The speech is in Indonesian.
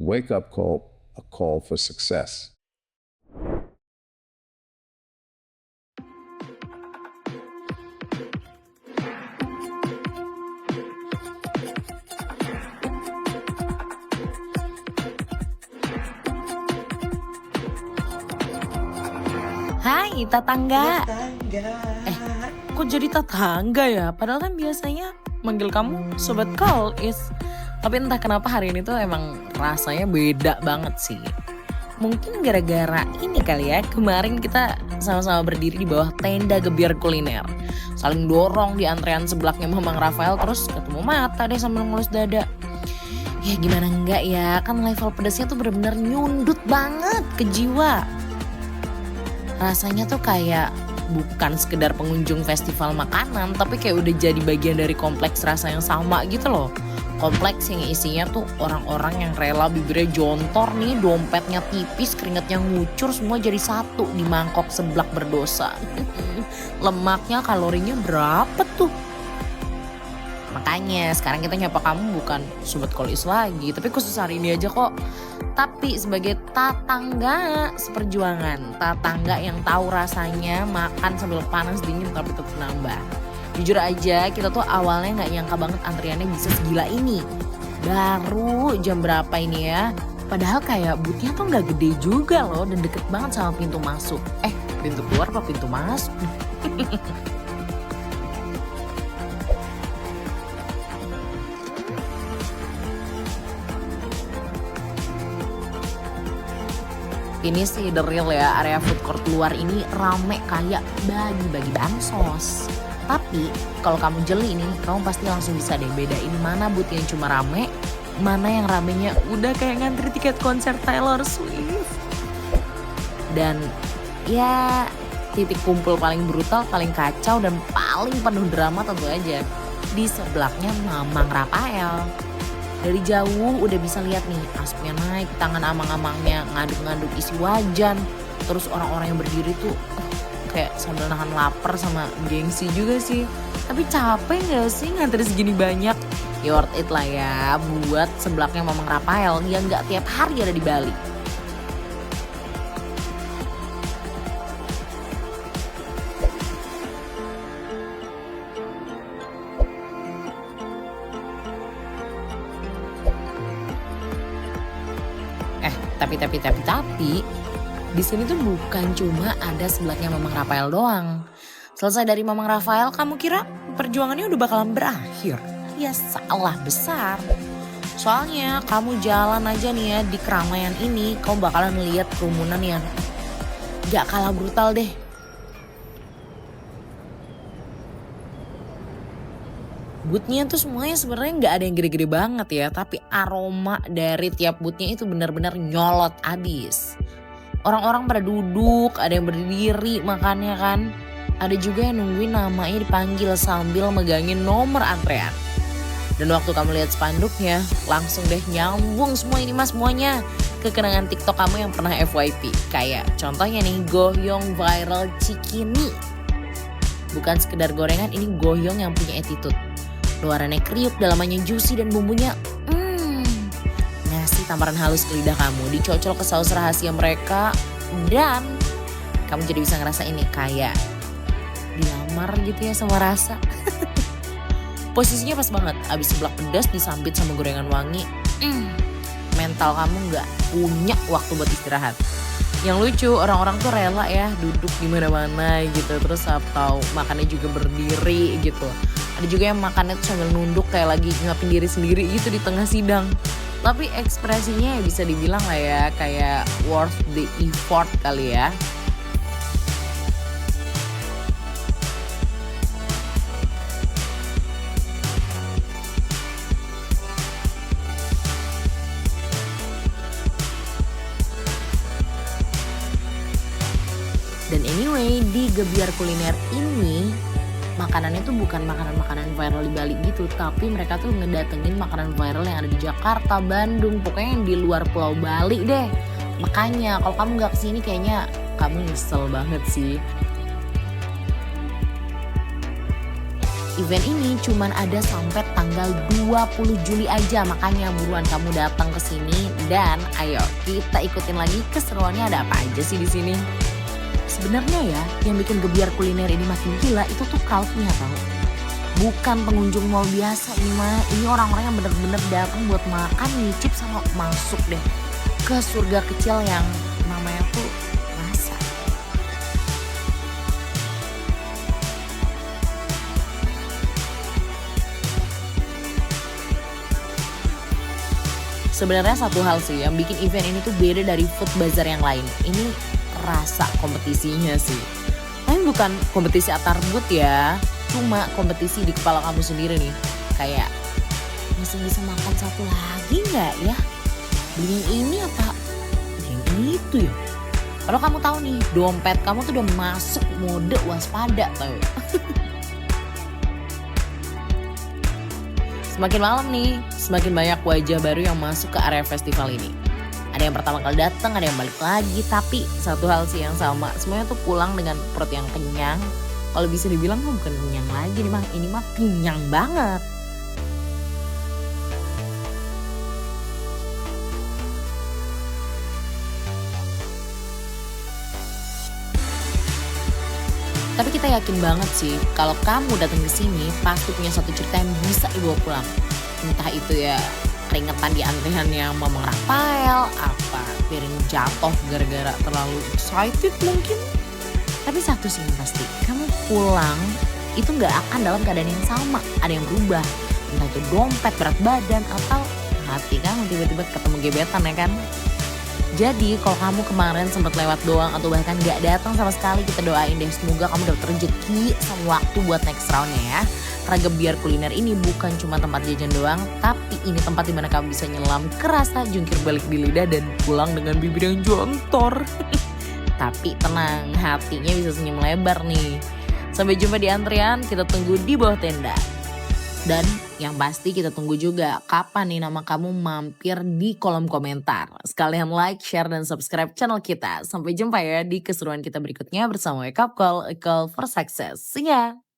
wake up call, a call for success. Hai tetangga. Tetangga. Kok jadi tetangga ya? Padahal kan biasanya manggil kamu sobat call is. Tapi entah kenapa hari ini tuh emang rasanya beda banget sih. Mungkin gara-gara ini kali ya, kemarin kita sama-sama berdiri di bawah tenda gebiar kuliner. Saling dorong di antrean sebelaknya Mamang Rafael, terus ketemu mata deh sambil ngelus dada. Ya gimana enggak ya, kan level pedesnya tuh bener-bener nyundut banget ke jiwa. Rasanya tuh kayak bukan sekedar pengunjung festival makanan, tapi kayak udah jadi bagian dari kompleks rasa yang sama gitu loh. Kompleks yang isinya tuh orang-orang yang rela bibirnya jontor nih, dompetnya tipis, keringetnya ngucur, semua jadi satu di mangkok seblak berdosa. Lemaknya, kalorinya berapa tuh? Makanya sekarang kita nyapa kamu bukan sobat kolis lagi, tapi khusus hari ini aja kok. Tapi sebagai tetangga seperjuangan, tetangga yang tahu rasanya makan sambil panas dingin tapi tetap nambah. Jujur aja kita tuh awalnya gak nyangka banget antriannya bisa segila ini. Baru jam berapa ini ya? Padahal kayak boothnya tuh gak gede juga loh dan deket banget sama pintu masuk. Pintu keluar apa pintu masuk? Ini sih the real ya, area food court luar ini rame kayak bagi-bagi bansos. Tapi kalau kamu jeli nih, kamu pasti langsung bisa deh bedain mana booth yang cuma rame, mana yang ramenya udah kayak ngantri tiket konser Taylor Swift. Dan ya titik kumpul paling brutal, paling kacau dan paling penuh drama tentu aja di sebelahnya Mamang Rafael. Dari jauh udah bisa lihat nih asapnya naik, tangan amang-amangnya ngaduk-ngaduk isi wajan. Terus orang-orang yang berdiri tuh kayak sambil nahan lapar sama gengsi juga sih. Tapi capek gak sih ngantri segini banyak? Ya worth it lah ya buat sebelaknya Mamang Rafael yang gak tiap hari ada di Bali. Tapi di sini tuh bukan cuma ada sebelahnya Mamang Rafael doang. Selesai dari Mamang Rafael, kamu kira perjuangannya udah bakalan berakhir? Ya salah besar. Soalnya kamu jalan aja nih ya di keramaian ini, kamu bakalan lihat kerumunan yang gak kalah brutal deh. Bootnya tuh semuanya sebenarnya nggak ada yang gede-gede banget ya, tapi aroma dari tiap bootnya itu benar-benar nyolot abis. Orang-orang pada duduk, ada yang berdiri makannya kan. Ada juga yang nungguin namanya dipanggil sambil megangin nomor antrean. Dan waktu kamu lihat spanduknya, langsung deh nyambung semua ini mas semuanya ke kenangan TikTok kamu yang pernah FYP. Kayak contohnya nih goyong viral Cikini. Bukan sekedar gorengan, ini goyong yang punya attitude. Luarannya kriuk, dalamannya juicy dan bumbunya ngasih tamparan halus ke lidah kamu. Dicocol ke saus rahasia mereka dan kamu jadi bisa ngerasa ini kayak dilamar gitu ya sama rasa. Posisinya pas banget, abis seblak pedas disambit sama gorengan wangi. Mental kamu gak punya waktu buat istirahat. Yang lucu orang-orang tuh rela ya duduk di mana-mana gitu, terus atau makannya juga berdiri gitu. Ada juga yang makannya tuh sambil nunduk kayak lagi ngapin diri sendiri gitu di tengah sidang. Tapi ekspresinya ya bisa dibilang lah ya kayak worth the effort kali ya. Dan anyway di gebiar kuliner ini makanannya tuh bukan makanan-makanan viral di Bali gitu, tapi mereka tuh ngedatengin makanan viral yang ada di Jakarta, Bandung, pokoknya yang di luar Pulau Bali deh. Makanya kalau kamu gak kesini kayaknya kamu nyesel banget sih. Event ini cuman ada sampai tanggal 20 Juli aja, makanya buruan kamu datang ke sini dan ayo kita ikutin lagi keseruannya ada apa aja sih di sini. Sebenarnya ya, yang bikin gebiar kuliner ini makin gila itu tuh crowd-nya tau. Bukan pengunjung mall biasa ini mah, ini orang-orang yang bener-bener datang buat makan, nyicip sama masuk deh ke surga kecil yang namanya tuh rasa. Sebenarnya satu hal sih yang bikin event ini tuh beda dari food bazar yang lain. Ini rasa kompetisinya sih. Tapi bukan kompetisi antar booth ya. Cuma kompetisi di kepala kamu sendiri nih. Kayak masih bisa makan satu lagi nggak ya? Beli yang ini apa? Beli yang itu ya? Kalau kamu tahu nih, dompet kamu tuh udah masuk mode waspada tau. Semakin malam nih, semakin banyak wajah baru yang masuk ke area festival ini. Ada yang pertama kali datang, ada yang balik lagi, tapi satu hal sih yang sama, semuanya tuh pulang dengan perut yang kenyang. Kalau bisa dibilang mah bukan kenyang lagi nih mah, ini mah kenyang banget. Tapi kita yakin banget sih kalau kamu datang ke sini pasti punya satu cerita yang bisa dibawa pulang. Entah itu ya keringetan di antrian yang Mamang Rafael, apa piring jatuh gara-gara terlalu excited mungkin. Tapi satu sih yang pasti, kamu pulang itu nggak akan dalam keadaan yang sama, ada yang berubah. Entah itu dompet, berat badan, atau hati kamu tiba-tiba ketemu gebetan ya kan. Jadi kalau kamu kemarin sempat lewat doang atau bahkan gak datang sama sekali, kita doain deh semoga kamu dapat rezeki sama waktu buat next roundnya ya. Karena Gebiar Kuliner ini bukan cuma tempat jajan doang, tapi ini tempat dimana kamu bisa nyelam kerasa jungkir balik di lidah dan pulang dengan bibir yang jontor. Tapi tenang, hatinya bisa senyum lebar nih. Sampai jumpa di antrian, kita tunggu di bawah tenda. Dan yang pasti kita tunggu juga kapan nih nama kamu mampir di kolom komentar. Sekalian like, share, dan subscribe channel kita. Sampai jumpa ya di keseruan kita berikutnya bersama Wake Up Call, a call for success. See ya!